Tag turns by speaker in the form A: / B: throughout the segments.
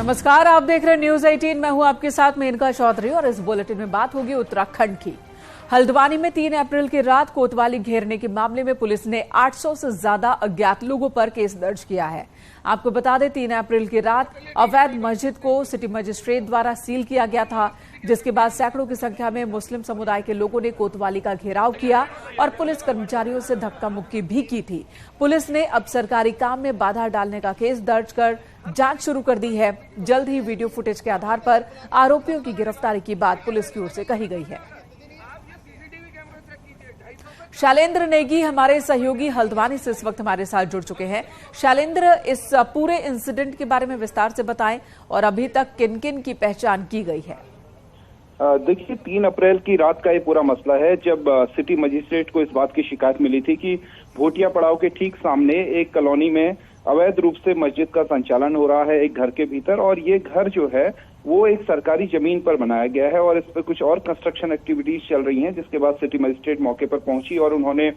A: नमस्कार, आप देख रहे हैं न्यूज 18। मैं हूं आपके साथ मेनका चौधरी और इस बुलेटिन में बात होगी उत्तराखंड की। हल्द्वानी में 3 अप्रैल की रात कोतवाली घेरने के मामले में पुलिस ने 800 से ज्यादा अज्ञात लोगों पर केस दर्ज किया है। आपको बता दें, 3 अप्रैल की रात अवैध मस्जिद को सिटी मजिस्ट्रेट द्वारा सील किया गया था, जिसके बाद सैकड़ों की संख्या में मुस्लिम समुदाय के लोगों ने कोतवाली का घेराव किया और पुलिस कर्मचारियों से धक्का मुक्की भी की थी। पुलिस ने अब सरकारी काम में बाधा डालने का केस दर्ज कर जांच शुरू कर दी है। जल्द ही वीडियो फुटेज के आधार पर आरोपियों की गिरफ्तारी की बात पुलिस की ओर से कही गई है। शैलेंद्र नेगी हमारे सहयोगी हल्द्वानी से इस वक्त हमारे साथ जुड़ चुके हैं। शैलेंद्र, इस पूरे इंसिडेंट के बारे में विस्तार से बताएं और अभी तक किन किन की पहचान की गई है?
B: देखिए, 3 अप्रैल की रात का ये पूरा मसला है जब सिटी मजिस्ट्रेट को इस बात की शिकायत मिली थी कि भोटिया पड़ाव के ठीक सामने एक कॉलोनी में अवैध रूप से मस्जिद का संचालन हो रहा है एक घर के भीतर, और ये घर जो है वो एक सरकारी जमीन पर बनाया गया है और इस पर कुछ और कंस्ट्रक्शन एक्टिविटीज चल रही हैं। जिसके बाद सिटी मजिस्ट्रेट मौके पर पहुंची और उन्होंने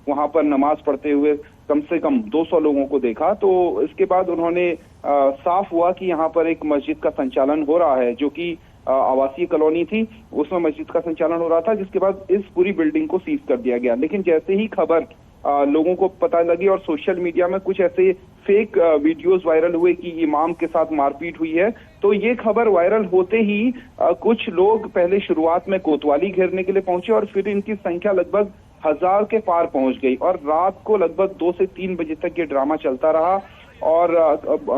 B: वहां पर नमाज पढ़ते हुए कम से कम 200 लोगों को देखा। तो इसके बाद उन्होंने साफ हुआ कि यहाँ पर एक मस्जिद का संचालन हो रहा है, जो कि आवासीय कॉलोनी थी, उसमें मस्जिद का संचालन हो रहा था। जिसके बाद इस पूरी बिल्डिंग को सीज कर दिया गया। लेकिन जैसे ही खबर लोगों को पता लगी और सोशल मीडिया में कुछ ऐसे फेक वीडियोस वायरल हुए कि इमाम के साथ मारपीट हुई है, तो ये खबर वायरल होते ही कुछ लोग पहले शुरुआत में कोतवाली घेरने के लिए पहुंचे और फिर इनकी संख्या लगभग 1000 के पार पहुंच गई और रात को लगभग 2 से 3 बजे तक ये ड्रामा चलता रहा। और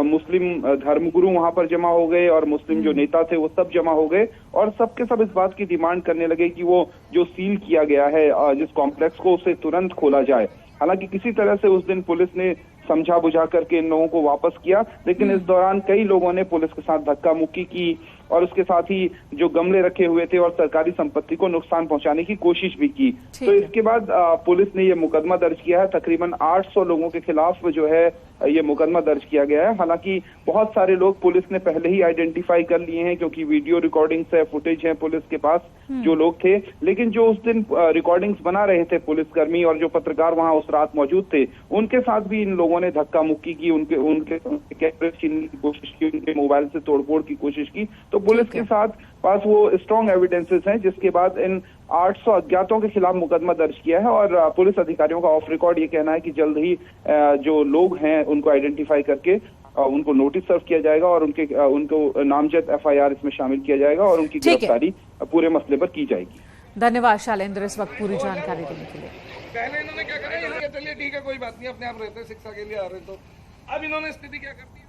B: मुस्लिम धर्मगुरु वहां पर जमा हो गए और मुस्लिम जो नेता थे वो सब जमा हो गए और सबके सब इस बात की डिमांड करने लगे कि वो जो सील किया गया है जिस कॉम्प्लेक्स को, उसे तुरंत खोला जाए। हालांकि किसी तरह से उस दिन पुलिस ने समझा बुझा करके इन लोगों को वापस किया, लेकिन इस दौरान कई लोगों ने पुलिस के साथ धक्का मुक्की की और उसके साथ ही जो गमले रखे हुए थे और सरकारी संपत्ति को नुकसान पहुंचाने की कोशिश भी की। तो इसके बाद पुलिस ने ये मुकदमा दर्ज किया है। तकरीबन 800 लोगों के खिलाफ जो है ये मुकदमा दर्ज किया गया है। हालांकि बहुत सारे लोग पुलिस ने पहले ही आइडेंटिफाई कर लिए हैं, क्योंकि वीडियो रिकॉर्डिंग्स है, फुटेज है पुलिस के पास जो लोग थे। लेकिन जो उस दिन रिकॉर्डिंग्स बना रहे थे पुलिसकर्मी और जो पत्रकार वहां उस रात मौजूद थे, उनके साथ भी इन लोगों ने धक्का मुक्की की, उनके कैमरे छीनने की कोशिश की, उनके मोबाइल से तोड़फोड़ की कोशिश की। तो पुलिस के साथ पास वो स्ट्रॉन्ग एविडेंसेस हैं, जिसके बाद इन 800 अज्ञातों के खिलाफ मुकदमा दर्ज किया है। और पुलिस अधिकारियों का ऑफ रिकॉर्ड ये कहना है कि जल्द ही जो लोग हैं उनको आइडेंटिफाई करके उनको नोटिस सर्व किया जाएगा और उनको नामजद FIR इसमें शामिल किया जाएगा और उनकी गिरफ्तारी पूरे मसले पर की जाएगी।
A: धन्यवाद शैलेंद्र, इस वक्त पूरी जानकारी देने के लिए।
C: पहले इन्होंने क्या करा, चलिए ठीक है कोई बात नहीं, अपने आप रहते शिक्षा के लिए आ रहे, तो अब इन्होंने स्थिति क्या कर दी।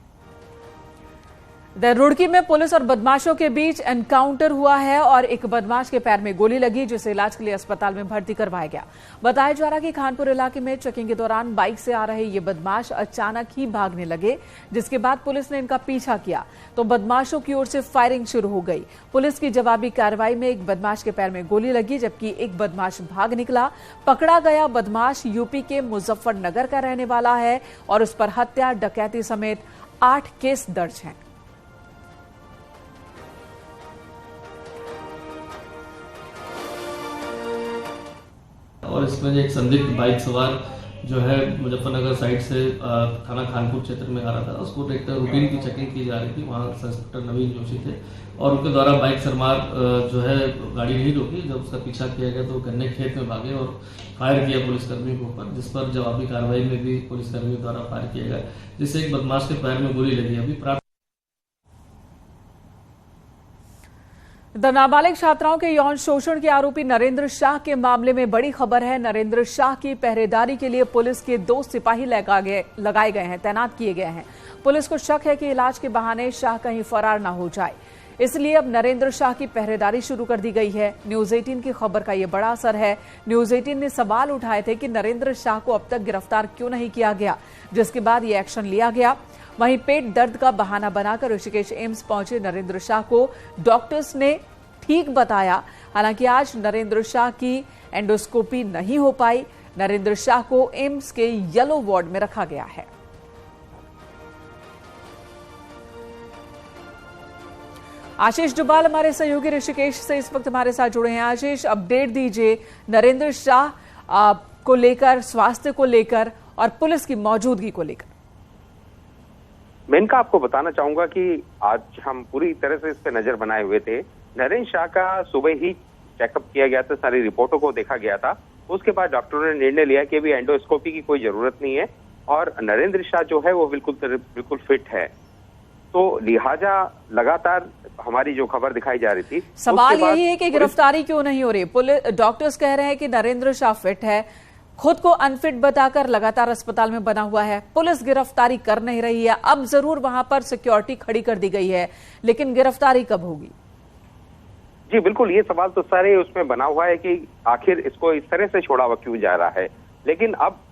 A: रुड़की में पुलिस और बदमाशों के बीच एनकाउंटर हुआ है और एक बदमाश के पैर में गोली लगी, जिसे इलाज के लिए अस्पताल में भर्ती करवाया गया। बताया जा रहा कि खानपुर इलाके में चेकिंग के दौरान बाइक से आ रहे ये बदमाश अचानक ही भागने लगे, जिसके बाद पुलिस ने इनका पीछा किया तो बदमाशों की ओर से फायरिंग शुरू हो गई। पुलिस की जवाबी कार्रवाई में एक बदमाश के पैर में गोली लगी, जबकि एक बदमाश भाग निकला। पकड़ा गया बदमाश यूपी के मुजफ्फरनगर का रहने वाला है और उस पर हत्या, डकैती समेत 8 केस दर्ज हैं।
D: और इसमें एक संदिग्ध बाइक सवार जो है मुजफ्फरनगर साइड से थाना खानपुर क्षेत्र में आ रहा था, उसको एक रूटीन की चेकिंग की जा रही थी। वहाँ इंस्पेक्टर नवीन जोशी थे और उनके द्वारा बाइक सरमार जो है गाड़ी नहीं रोकी। जब उसका पीछा किया गया तो वो गन्ने खेत में भागे और फायर किया पुलिसकर्मी के ऊपर, जिस पर जवाबी कार्रवाई में भी पुलिसकर्मियों द्वारा फायर किया गया, जिससे एक बदमाश के पैर में गोली लगी। अभी
A: नाबालिग छात्राओं के यौन शोषण के आरोपी नरेंद्र शाह के मामले में बड़ी खबर है। नरेंद्र शाह की पहरेदारी के लिए पुलिस के 2 सिपाही लगाए गए हैं, तैनात किए गए हैं। पुलिस को शक है कि इलाज के बहाने शाह कहीं फरार ना हो जाए, इसलिए अब नरेंद्र शाह की पहरेदारी शुरू कर दी गई है। न्यूज 18 की खबर का यह बड़ा असर है। न्यूज 18 ने सवाल उठाए थे कि नरेंद्र शाह को अब तक गिरफ्तार क्यों नहीं किया गया, जिसके बाद यह एक्शन लिया गया। वहीं पेट दर्द का बहाना बनाकर ऋषिकेश एम्स पहुंचे नरेंद्र शाह को डॉक्टर्स ने ठीक बताया। हालांकि आज नरेंद्र शाह की एंडोस्कोपी नहीं हो पाई। नरेंद्र शाह को एम्स के येलो वार्ड में रखा गया है। आशीष डुबाल हमारे सहयोगी ऋषिकेश से इस वक्त हमारे साथ जुड़े हैं। आशीष, अपडेट दीजिए नरेंद्र शाह को लेकर, स्वास्थ्य को लेकर और पुलिस की मौजूदगी को लेकर।
E: मैं इनका आपको बताना चाहूंगा कि आज हम पूरी तरह से इस पे नजर बनाए हुए थे। नरेंद्र शाह का सुबह ही चेकअप किया गया था, सारी रिपोर्टों को देखा गया था। उसके बाद डॉक्टरों ने निर्णय लिया कि अभी एंडोस्कोपी की कोई जरूरत नहीं है और नरेंद्र शाह जो है वो बिल्कुल फिट है। तो लिहाजा लगातार हमारी जो खबर दिखाई जा रही थी,
A: सवाल यही है कि गिरफ्तारी क्यों नहीं हो रही। पुलिस डॉक्टर्स कह रहे हैं कि नरेंद्र शाह फिट है, खुद को अनफिट बताकर लगातार अस्पताल में बना हुआ है। पुलिस गिरफ्तारी कर नहीं रही है। अब जरूर वहां पर सिक्योरिटी खड़ी कर दी गई है, लेकिन गिरफ्तारी कब होगी?
E: जी बिल्कुल, ये सवाल तो सारे उसमें बना हुआ है कि आखिर इसको इस तरह से छोड़ा हुआ क्यों जा रहा है। लेकिन अब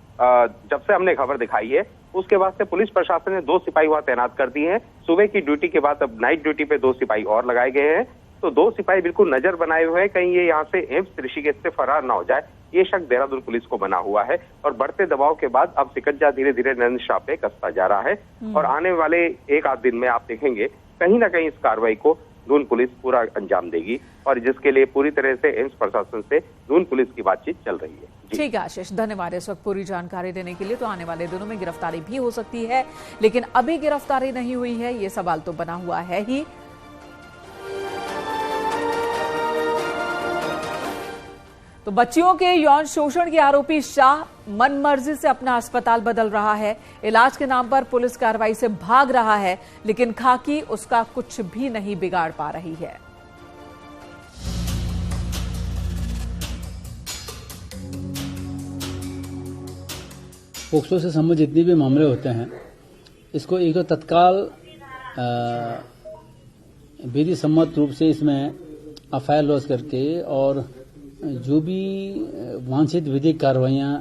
E: जब से हमने खबर दिखाई है उसके बाद से पुलिस प्रशासन ने 2 सिपाही वहां तैनात कर दिए हैं। सुबह की ड्यूटी के बाद अब नाइट ड्यूटी पे 2 सिपाही और लगाए गए हैं। तो 2 सिपाही बिल्कुल नजर बनाए हुए हैं, कहीं ये यहाँ से एम्स ऋषिकेश से फरार ना हो जाए, ये शक देहरादून पुलिस को बना हुआ है। और बढ़ते दबाव के बाद अब शिकंजा धीरे धीरे नरेंद्र शाह पे कसता जा रहा है और आने वाले 1 आध दिन में आप देखेंगे कहीं ना कहीं इस कार्रवाई को नून पुलिस पूरा अंजाम देगी और जिसके लिए पूरी तरह से एम्स प्रशासन से नून पुलिस की बातचीत चल रही है।
A: ठीक है आशीष, धन्यवाद इस वक्त पूरी जानकारी देने के लिए। तो आने वाले दिनों में गिरफ्तारी भी हो सकती है, लेकिन अभी गिरफ्तारी नहीं हुई है, ये सवाल तो बना हुआ है ही। तो बच्चियों के यौन शोषण के आरोपी शाह मनमर्जी से अपना अस्पताल बदल रहा है। इलाज के नाम पर पुलिस कार्रवाई से भाग रहा है, लेकिन खाकी उसका कुछ भी नहीं बिगाड़ पा रही है।
F: पोक्सो से संबंधित जितने भी मामले होते हैं, इसको एक तो तत्काल विधि सम्मत रूप से इसमें एफआईआर लॉन्च करके और जो भी वांछित विधिक कार्रवाइयां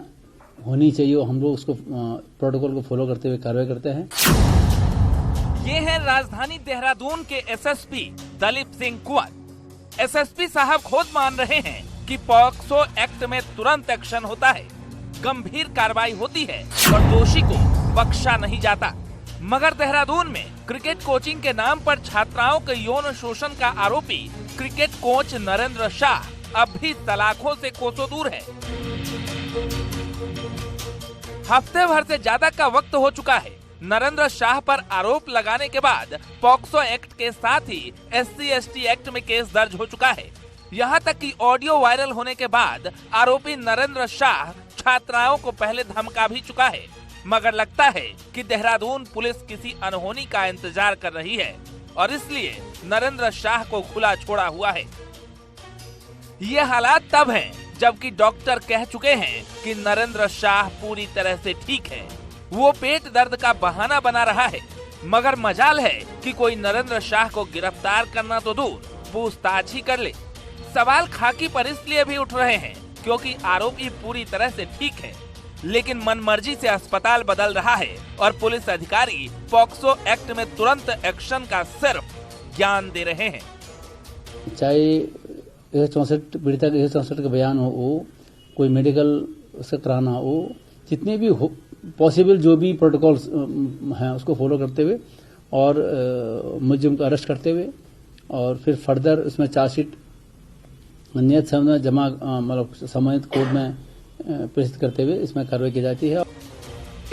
F: होनी चाहिए हम लोग उसको प्रोटोकॉल को फॉलो करते हुए कार्रवाई करते हैं।
G: ये है राजधानी देहरादून के एसएसपी दलीप सिंह कुंवर। एसएसपी साहब खुद मान रहे हैं कि पॉक्सो एक्ट में तुरंत एक्शन होता है, गंभीर कार्रवाई होती है और दोषी को बख्शा नहीं जाता। मगर देहरादून में क्रिकेट कोचिंग के नाम पर छात्राओं के यौन शोषण का आरोपी क्रिकेट कोच नरेंद्र शाह अब भी सलाखों से कोसों दूर है। हफ्ते भर से ज्यादा का वक्त हो चुका है नरेंद्र शाह पर आरोप लगाने के बाद पॉक्सो एक्ट के साथ ही SC/ST एक्ट में केस दर्ज हो चुका है। यहाँ तक कि ऑडियो वायरल होने के बाद आरोपी नरेंद्र शाह छात्राओं को पहले धमका भी चुका है। मगर लगता है कि देहरादून पुलिस किसी अनहोनी का इंतजार कर रही है और इसलिए नरेंद्र शाह को खुला छोड़ा हुआ है। ये हालात तब हैं जबकि डॉक्टर कह चुके हैं कि नरेंद्र शाह पूरी तरह से ठीक है, वो पेट दर्द का बहाना बना रहा है। मगर मजाल है कि कोई नरेंद्र शाह को गिरफ्तार करना तो दूर, पूछताछ ही कर ले। सवाल खाकी पर इसलिए भी उठ रहे हैं क्योंकि आरोपी पूरी तरह से ठीक है, लेकिन मनमर्जी से अस्पताल बदल रहा है और पुलिस अधिकारी पॉक्सो एक्ट में तुरंत एक्शन का सिर्फ ज्ञान दे रहे हैं।
F: चाहे 164 पीड़िता के 164 का बयान हो, कोई मेडिकल उसका कराना हो, जितने भी पॉसिबल जो भी प्रोटोकॉल्स हैं उसको फॉलो करते हुए और मुलजिम को अरेस्ट करते हुए और फिर फर्दर उसमें चार्जशीट नियत समय में जमा मतलब संबंधित कोर्ट में प्रेषित करते हुए इसमें कार्रवाई की जाती है।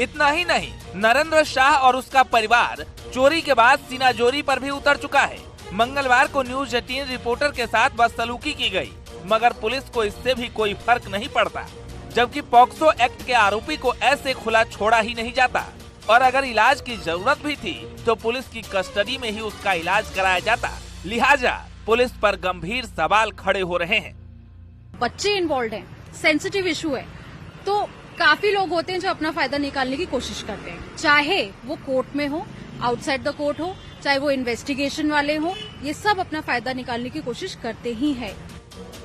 G: इतना ही नहीं, नरेंद्र शाह और उसका परिवार चोरी के बाद सीनाजोरी पर भी उतर चुका है। मंगलवार को न्यूज 18 रिपोर्टर के साथ बदसलूकी की गई, मगर पुलिस को इससे भी कोई फर्क नहीं पड़ता। जबकि पॉक्सो एक्ट के आरोपी को ऐसे खुला छोड़ा ही नहीं जाता और अगर इलाज की जरूरत भी थी तो पुलिस की कस्टडी में ही उसका इलाज कराया जाता। लिहाजा पुलिस पर गंभीर सवाल खड़े हो रहे हैं।
H: बच्चे इन्वॉल्व हैं, सेंसिटिव इशू है, तो काफी लोग होते हैं जो अपना फायदा निकालने की कोशिश करते हैं, चाहे वो कोर्ट में हो, आउटसाइड द कोर्ट हो, चाहे वो इन्वेस्टिगेशन वाले हो, ये सब अपना फायदा निकालने की कोशिश करते ही है।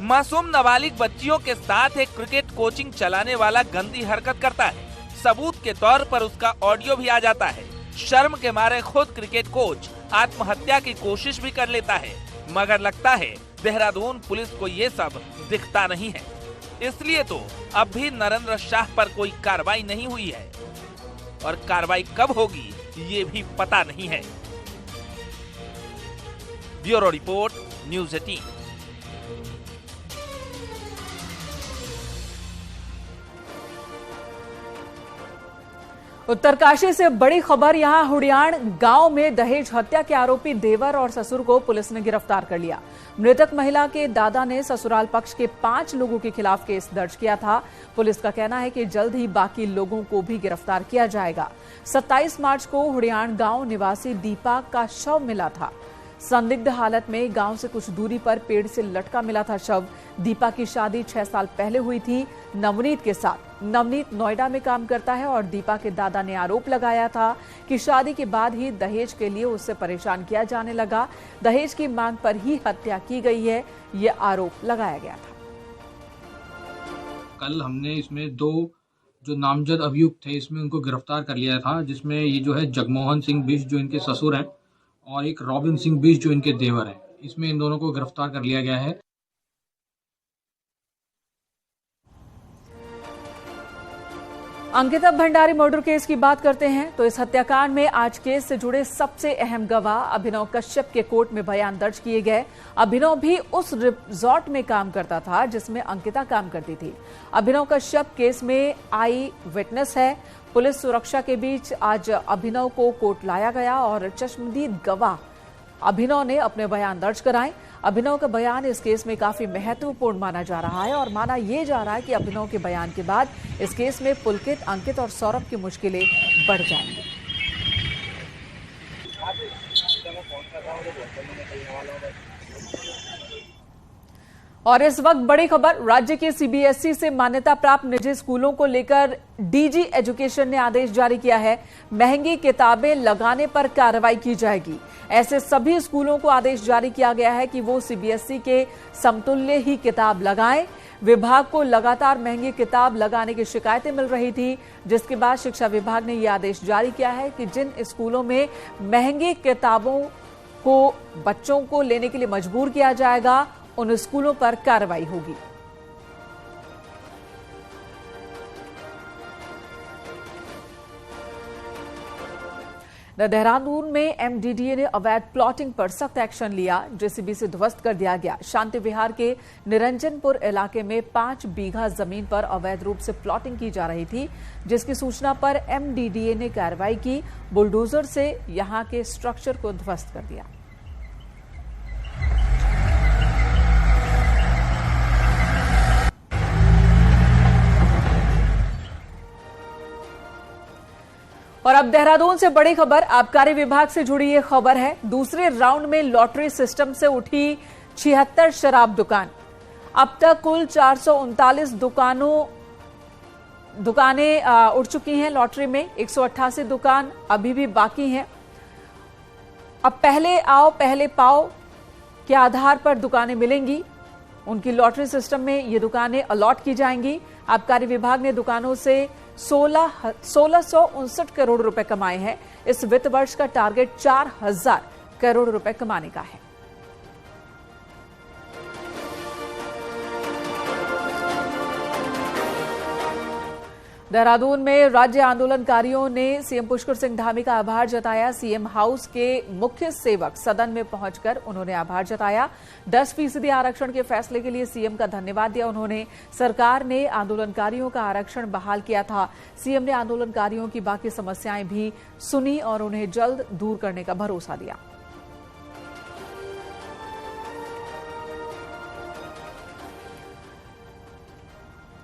G: मासूम नाबालिग बच्चियों के साथ एक क्रिकेट कोचिंग चलाने वाला गंदी हरकत करता है। सबूत के तौर पर उसका ऑडियो भी आ जाता है। शर्म के मारे खुद क्रिकेट कोच आत्महत्या की कोशिश भी कर लेता है, मगर लगता है देहरादून पुलिस को ये सब दिखता नहीं है। इसलिए तो अब भी नरेंद्र शाह पर कोई कार्रवाई नहीं हुई है और कार्रवाई कब होगी ये भी पता नहीं है। Bureau report, news 18।
A: उत्तरकाशी से बड़ी खबर। यहां हुडियाण गांव में दहेज हत्या के आरोपी देवर और ससुर को पुलिस ने गिरफ्तार कर लिया। मृतक महिला के दादा ने ससुराल पक्ष के 5 लोगों के खिलाफ केस दर्ज किया था। पुलिस का कहना है कि जल्द ही बाकी लोगों को भी गिरफ्तार किया जाएगा। 27 मार्च को हुडियाण गांव निवासी दीपा का शव मिला था। संदिग्ध हालत में गांव से कुछ दूरी पर पेड़ से लटका मिला था शव। दीपा की शादी 6 साल पहले हुई थी नवनीत के साथ। नवनीत नोएडा में काम करता है और दीपा के दादा ने आरोप लगाया था कि शादी के बाद ही दहेज के लिए उससे परेशान किया जाने लगा। दहेज की मांग पर ही हत्या की गई है, ये आरोप लगाया गया था।
I: कल हमने इसमें 2 जो नामजद अभियुक्त थे इसमें उनको गिरफ्तार कर लिया था, जिसमें ये जो है जगमोहन सिंह बिष्ट जो इनके ससुर हैं और एक रॉबिन सिंह बिष्ट जो इनके देवर हैं। इसमें इन दोनों को गिरफ्तार कर लिया गया है।
A: अंकिता भंडारी मर्डर केस की बात करते हैं तो इस हत्याकांड में आज केस से जुड़े सबसे अहम गवाह अभिनव कश्यप के कोर्ट में बयान दर्ज किए गए। अभिनव भी उस रिजॉर्ट में काम करता था जिसमें अंकिता काम करती थी। अभिनव कश्यप केस में आई विटनेस है। पुलिस सुरक्षा के बीच आज अभिनव को कोर्ट लाया गया और चश्मदीद गवाह अभिनव ने अपने बयान दर्ज कराए। अभिनव का बयान इस केस में काफी महत्वपूर्ण माना जा रहा है और माना यह जा रहा है कि अभिनव के बयान के बाद इस केस में पुलकित, अंकित और सौरभ की मुश्किलें बढ़ जाएंगी। और इस वक्त बड़ी खबर, राज्य के सीबीएसई से मान्यता प्राप्त निजी स्कूलों को लेकर डीजी एजुकेशन ने आदेश जारी किया है। महंगी किताबें लगाने पर कार्रवाई की जाएगी। ऐसे सभी स्कूलों को आदेश जारी किया गया है कि वो सीबीएसई के समतुल्य ही किताब लगाएं। विभाग को लगातार महंगी किताब लगाने की शिकायतें मिल रही थी, जिसके बाद शिक्षा विभाग ने यह आदेश जारी किया है कि जिन स्कूलों में महंगी किताबों को बच्चों को लेने के लिए मजबूर किया जाएगा, उन स्कूलों पर कार्रवाई होगी। देहरादून में एमडीडीए ने अवैध प्लॉटिंग पर सख्त एक्शन लिया। जेसीबी से ध्वस्त कर दिया गया। शांति विहार के निरंजनपुर इलाके में 5 बीघा जमीन पर अवैध रूप से प्लॉटिंग की जा रही थी, जिसकी सूचना पर एमडीडीए ने कार्रवाई की। बुलडोजर से यहां के स्ट्रक्चर को ध्वस्त कर दिया। और अब देहरादून से बड़ी खबर, आबकारी विभाग से जुड़ी ये खबर है। दूसरे राउंड में लॉटरी सिस्टम से उठी 76 शराब दुकान। अब तक कुल 439 दुकानें उठ चुकी हैं लॉटरी में। 188 दुकान अभी भी बाकी हैं। अब पहले आओ पहले पाओ के आधार पर दुकानें मिलेंगी। उनकी लॉटरी सिस्टम में ये दुकानें अलॉट की जाएंगी। आबकारी विभाग ने दुकानों से 1659 करोड़ रुपए कमाए हैं। इस वित्त वर्ष का टारगेट 4000 करोड़ रुपए कमाने का है। देहरादून में राज्य आंदोलनकारियों ने सीएम पुष्कर सिंह धामी का आभार जताया। सीएम हाउस के मुख्य सेवक सदन में पहुंचकर उन्होंने आभार जताया। 10% आरक्षण के फैसले के लिए सीएम का धन्यवाद दिया उन्होंने। सरकार ने आंदोलनकारियों का आरक्षण बहाल किया था। सीएम ने आंदोलनकारियों की बाकी समस्याएं भी सुनी और उन्हें जल्द दूर करने का भरोसा दिया।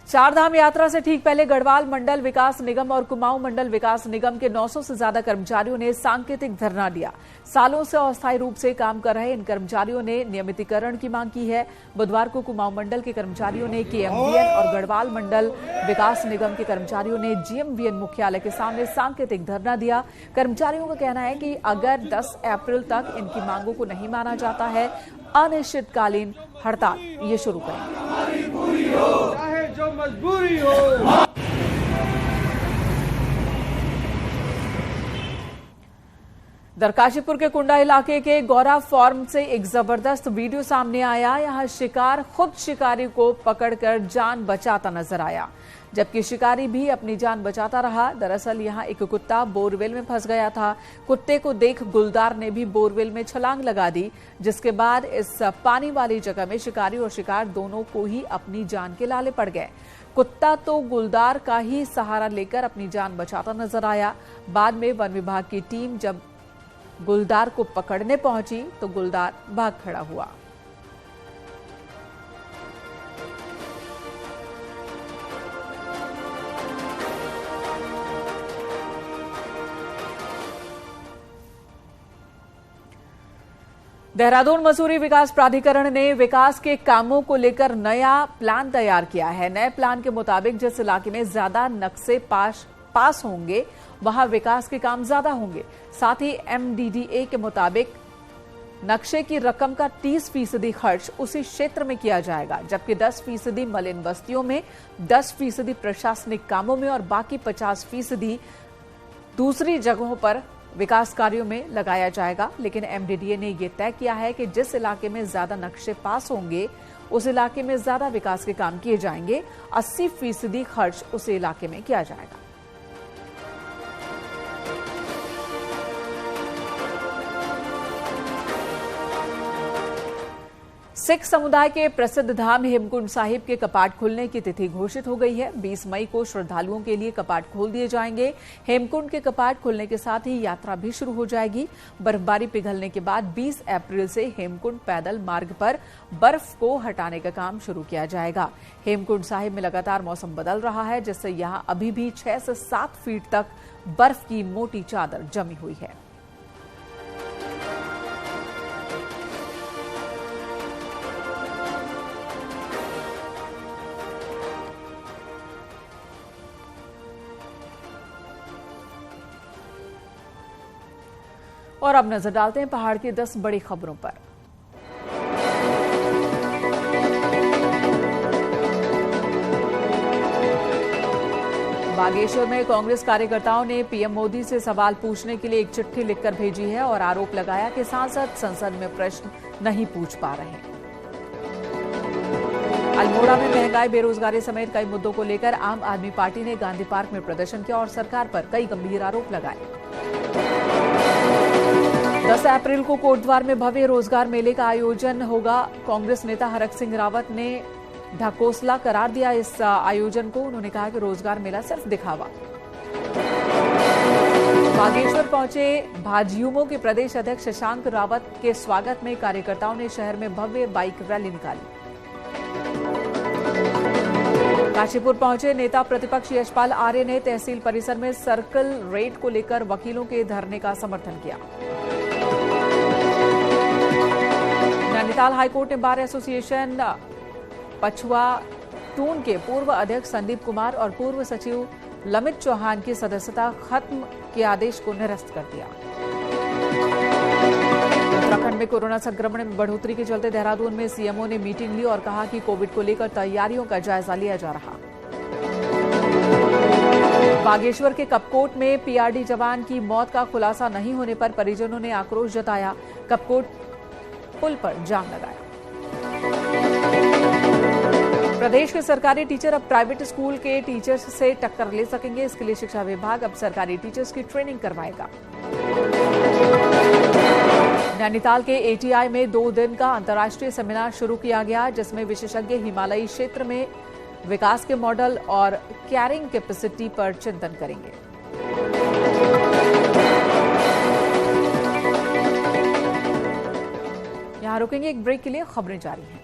A: चारधाम यात्रा से ठीक पहले गढ़वाल मंडल विकास निगम और कुमाऊं मंडल विकास निगम के 900 से ज्यादा कर्मचारियों ने सांकेतिक धरना दिया। सालों से अस्थायी रूप से काम कर रहे इन कर्मचारियों ने नियमितीकरण की मांग की है। बुधवार को कुमाऊं मंडल के कर्मचारियों ने केएमवीएन और गढ़वाल मंडल विकास निगम के कर्मचारियों ने जीएमवीएन मुख्यालय के सामने सांकेतिक धरना दिया। कर्मचारियों का कहना है कि अगर 10 अप्रैल तक इनकी मांगों को नहीं माना जाता है, अनिश्चितकालीन हड़ताल ये शुरू करेंगे।
C: जो मजबूरी हो।
A: दरकाशीपुर के कुंडा इलाके के गौरा फार्म से एक जबरदस्त वीडियो सामने आया। यहां शिकार खुद शिकारी को पकड़कर जान बचाता नजर आया। जबकि शिकारी भी अपनी जान बचाता रहा। दरअसल यहां एक कुत्ता बोरवेल में फंस गया था। कुत्ते को देख गुलदार ने भी बोरवेल में छलांग लगा दी, जिसके बाद इस पानी वाली जगह में शिकारी और शिकार दोनों को ही अपनी जान के लाले पड़ गए। कुत्ता तो गुलदार का ही सहारा लेकर अपनी जान बचाता नजर आया। बाद में वन विभाग की टीम जब गुलदार को पकड़ने पहुंची तो गुलदार भाग खड़ा हुआ। देहरादून मसूरी विकास प्राधिकरण ने विकास के कामों को लेकर नया प्लान तैयार किया है। नए प्लान के मुताबिक जिस इलाके में ज्यादा नक्शे पास होंगे वहां विकास के काम ज्यादा होंगे। साथ ही MDDA के मुताबिक नक्शे की रकम का 30% खर्च उसी क्षेत्र में किया जाएगा, जबकि 10% मलिन बस्तियों में, 10% प्रशासनिक कामों में और बाकी 50% दूसरी जगहों पर विकास कार्यों में लगाया जाएगा। लेकिन MDDA ने यह तय किया है कि जिस इलाके में ज्यादा नक्शे पास होंगे उस इलाके में ज्यादा विकास के काम किए जाएंगे। 80% खर्च उस इलाके में किया जाएगा। सिख समुदाय के प्रसिद्ध धाम हेमकुंड साहिब के कपाट खुलने की तिथि घोषित हो गई है। 20 मई को श्रद्धालुओं के लिए कपाट खोल दिए जाएंगे। हेमकुंड के कपाट खुलने के साथ ही यात्रा भी शुरू हो जाएगी। बर्फबारी पिघलने के बाद 20 अप्रैल से हेमकुंड पैदल मार्ग पर बर्फ को हटाने का काम शुरू किया जाएगा। हेमकुंड साहिब में लगातार मौसम बदल रहा है, जिससे यहां अभी भी 6 से 7 फीट तक बर्फ की मोटी चादर जमी हुई है। और अब नजर डालते हैं पहाड़ की 10 बड़ी खबरों पर। बागेश्वर में कांग्रेस कार्यकर्ताओं ने पीएम मोदी से सवाल पूछने के लिए एक चिट्ठी लिखकर भेजी है और आरोप लगाया कि सांसद संसद में प्रश्न नहीं पूछ पा रहे। अल्मोड़ा में महंगाई, बेरोजगारी समेत कई मुद्दों को लेकर आम आदमी पार्टी ने गांधी पार्क में प्रदर्शन किया और सरकार पर कई गंभीर आरोप लगाए। 10 अप्रैल को कोटद्वार में भव्य रोजगार मेले का आयोजन होगा। कांग्रेस नेता हरक सिंह रावत ने ढकोसला करार दिया इस आयोजन को। उन्होंने कहा कि रोजगार मेला सिर्फ दिखावा। बागेश्वर पहुंचे भाजयुमो के प्रदेश अध्यक्ष शशांक रावत के स्वागत में कार्यकर्ताओं ने शहर में भव्य बाइक रैली निकाली। काशीपुर पहुंचे नेता प्रतिपक्ष यशपाल आर्य ने तहसील परिसर में सर्कल रेट को लेकर वकीलों के धरने का समर्थन किया। नैनीताल हाईकोर्ट ने बार एसोसिएशन पछुआ टून के पूर्व अध्यक्ष संदीप कुमार और पूर्व सचिव लमित चौहान की सदस्यता खत्म के आदेश को निरस्त कर दिया। उत्तराखंड में कोरोना संक्रमण में बढ़ोतरी के चलते देहरादून में सीएमओ ने मीटिंग ली और कहा कि कोविड को लेकर तैयारियों का जायजा लिया जा रहा। बागेश्वर के कपकोट में पीआरडी जवान की मौत का खुलासा नहीं होने पर परिजनों ने आक्रोश जताया। कपकोट पुल पर जाम लगाया। प्रदेश के सरकारी टीचर अब प्राइवेट स्कूल के टीचर्स से टक्कर ले सकेंगे। इसके लिए शिक्षा विभाग अब सरकारी टीचर्स की ट्रेनिंग करवाएगा। नैनीताल के ATI में 2 दिन का अंतर्राष्ट्रीय सेमिनार शुरू किया गया, जिसमें विशेषज्ञ हिमालयी क्षेत्र में विकास के मॉडल और कैरिंग कैपेसिटी पर चिंतन करेंगे। यहां रुकेंगे एक ब्रेक के लिए, खबरें जारी हैं।